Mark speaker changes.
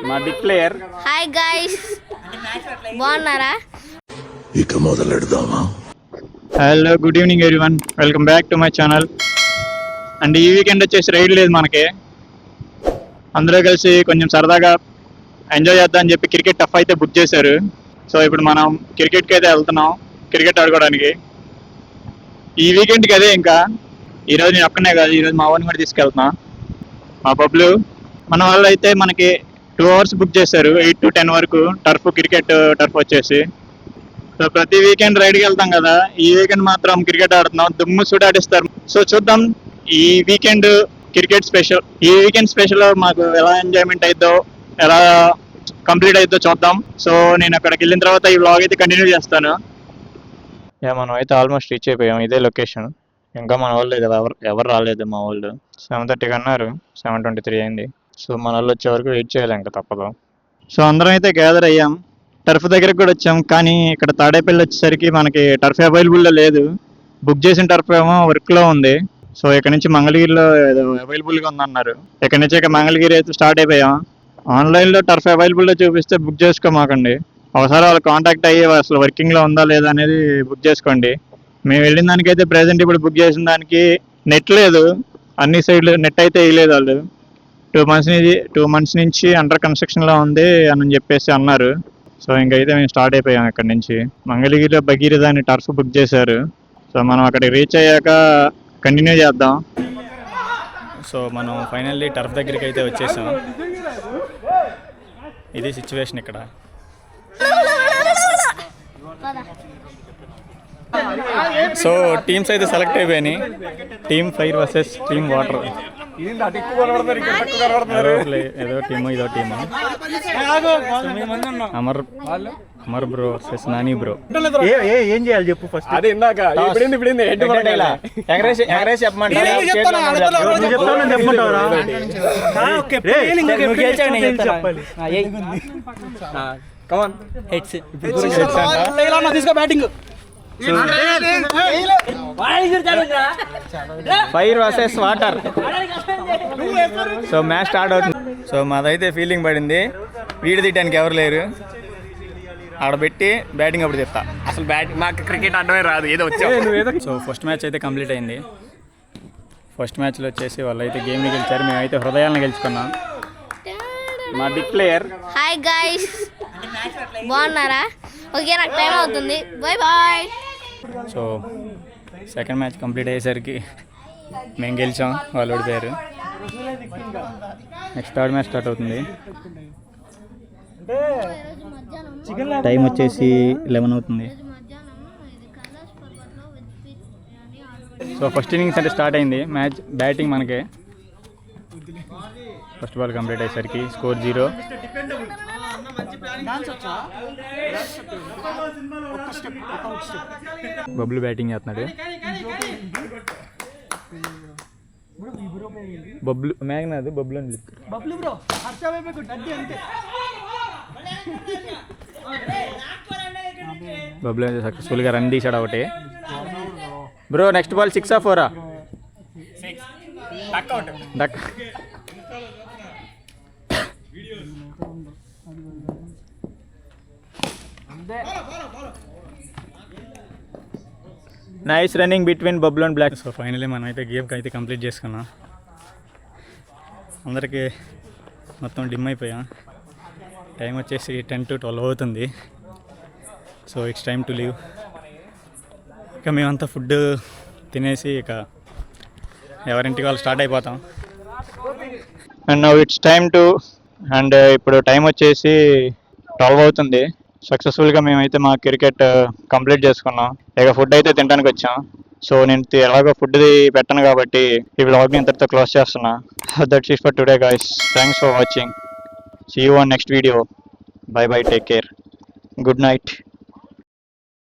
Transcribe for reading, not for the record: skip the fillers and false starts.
Speaker 1: మా big player.
Speaker 2: Hi guys, బాగున్నారా?
Speaker 3: ఇక మొదలెడదామా?
Speaker 1: Hello, good evening everyone, welcome back to my channel. And ఈ వీకెండ్ వచ్చేసి రైడ్ లేదు మనకి. అందరూ కలిసి కొంచెం సరదాగా ఎంజాయ్ చేద్దామని చెప్పి క్రికెట్ టఫ్ అయితే బుక్ చేశారు. సో ఇప్పుడు మనం క్రికెట్కి అయితే వెళ్తున్నాం, క్రికెట్ ఆడుకోవడానికి. ఈ వీకెండ్కి అదే. ఇంకా ఈరోజు నేను ఒక్కనే కాదు, ఈరోజు మా వాడిని కూడా తీసుకెళ్తున్నా, మా బబ్లు. మన వాళ్ళు అయితే మనకి 2 hours బుక్ చేశారు, 8 to 10 వరకు టర్ఫ్, క్రికెట్ టర్ఫ్ వచ్చేసి. సో ప్రతి వీకెండ్ రైడ్కి వెళ్తాం కదా, ఈ వీకెండ్ మాత్రం క్రికెట్ ఆడుతున్నాం, దుమ్ము సుడాడిస్తారు. సో చూద్దాం ఈ వీకెండ్ క్రికెట్ స్పెషల్, ఈ వీకెండ్ స్పెషల్ మాకు ఎలా ఎంజాయ్మెంట్ అయిద్దో, ఎలా కంప్లీట్ అయిద్దో చూద్దాం. సో నేను అక్కడికి వెళ్ళిన తర్వాత ఈ వ్లాగ్ అయితే కంటిన్యూ చేస్తాను. మనం అయితే ఆల్మోస్ట్ రీచ్ అయిపోయాం, ఇదే లొకేషన్. ఇంకా మన వాళ్ళు కదా, ఎవరు రాలేదు. మా వాళ్ళు 7:30 అన్నారు, 7:23 అయింది. సో మన వాళ్ళు వచ్చే వరకు వెయిట్ చేయాలి, ఇంకా తప్పదు. సో అందరం అయితే గ్యాదర్ అయ్యాం, టర్ఫ్ దగ్గరకు కూడా వచ్చాం. కానీ ఇక్కడ తాడేపల్లి వచ్చేసరికి మనకి టర్ఫ్ అవైలబుల్లో లేదు. బుక్ చేసిన టర్ఫ్ ఏమో వర్క్లో ఉంది. సో ఇక్కడ నుంచి మంగళగిరిలో ఏదో అవైలబుల్గా ఉందన్నారు. ఇక్కడ నుంచి ఇక మంగళగిరి అయితే స్టార్ట్ అయిపోయాం. ఆన్లైన్లో టర్ఫ్ అవైలబుల్లో చూపిస్తే బుక్ చేసుకోమాకండి, ఒకసారి వాళ్ళు కాంటాక్ట్ అయ్యి అసలు వర్కింగ్లో ఉందా లేదా అనేది బుక్ చేసుకోండి. మేము వెళ్ళిన దానికైతే ప్రెజెంట్ ఇప్పుడు బుక్ చేసిన దానికి నెట్ లేదు, అన్ని సైడ్లు నెట్ అయితే వేయలేదు వాళ్ళు. 2 months నుంచి అండర్ కన్స్ట్రక్షన్లో ఉంది అని చెప్పేసి అన్నారు. సో ఇంకైతే మేము స్టార్ట్ అయిపోయాం. ఇక్కడ నుంచి మంగళగిరిలో భగీరథ అని టర్ఫ్ బుక్ చేశారు. సో మనం అక్కడికి రీచ్ అయ్యాక కంటిన్యూ చేద్దాం. సో మనం ఫైనల్లీ టర్ఫ్ దగ్గరికి అయితే వచ్చేసాం. ఇది సిచ్యువేషన్ ఇక్కడ. సో టీమ్స్ అయితే సెలెక్ట్ అయిపోయినాయి, team fire versus team water. ఏదో టీము, ఇదో team. Amar bro versus Nani bro. ఏం చేయాలి చెప్పు ఫస్ట్. అదే ఇందాక fire versus water. So match start అవుతుంది. సో మాదైతే ఫీల్డింగ్ పడింది, వీడి తీయడానికి ఎవరు లేరు. ఆడబెట్టి బ్యాటింగ్ అప్పుడు చెప్తా. అసలు మాకు క్రికెట్ ఆడమే రాదు, ఏదో వచ్చా. సో ఫస్ట్ మ్యాచ్ అయితే కంప్లీట్ అయింది. ఫస్ట్ మ్యాచ్లో వచ్చేసి వాళ్ళు అయితే గేమ్ని గెలిచారు, మేమైతే హృదయాలను గెలుచుకున్నాం. మా బిగ్ ప్లేయర్.
Speaker 2: హాయ్ గైస్, బాగున్నారా? ఓకే, నాకు టైం అవుతుంది, bye bye.
Speaker 1: So second match complete అయ్యేసరికి మేము గెలిచాం, వాళ్ళు ఓడిపోయారు. నెక్స్ట్ థర్డ్ మ్యాచ్ స్టార్ట్ అవుతుంది. టైం వచ్చేసి 11 అవుతుంది. సో ఫస్ట్ ఇన్నింగ్స్ అంటే స్టార్ట్ అయింది మ్యాచ్. బ్యాటింగ్ మనకే. ఫస్ట్ బాల్ కంప్లీట్ అయ్యేసరికి స్కోర్ 0. బబ్లు బ్యాటింగ్ చేస్తున్నాడు. బబ్లు మేఘనాథ్ బబ్లు అని బబ్లు సక్సెస్ఫుల్గా రన్ తీసాడు ఒకటి. Bro next ball 6 or 4? Duck. Nice running between Bablu and Black. So finally మనం అయితే గేమ్కి అయితే కంప్లీట్ చేసుకున్నాం. అందరికీ మొత్తం డిమ్ అయిపోయాం. టైం వచ్చేసి 10 to 12 అవుతుంది. So it's time to leave. ఇక మేమంతా ఫుడ్ తినేసి ఇక ఎవరింటికి వాళ్ళు స్టార్ట్ అయిపోతాం. And now it's time to, and ఇప్పుడు టైం వచ్చేసి 12 అవుతుంది. సక్సెస్ఫుల్గా మేమైతే మా క్రికెట్ కంప్లీట్ చేసుకున్నాం. ఇక ఫుడ్ అయితే తినడానికి వచ్చాం. సో నేను ఎలాగో ఫుడ్ పెట్టను కాబట్టి ఈ వ్లాగ్ని ఇంతటితో క్లోజ్ చేస్తున్నా. That's it for today guys. Thanks for watching. See you on next video. Bye bye, take care, good night.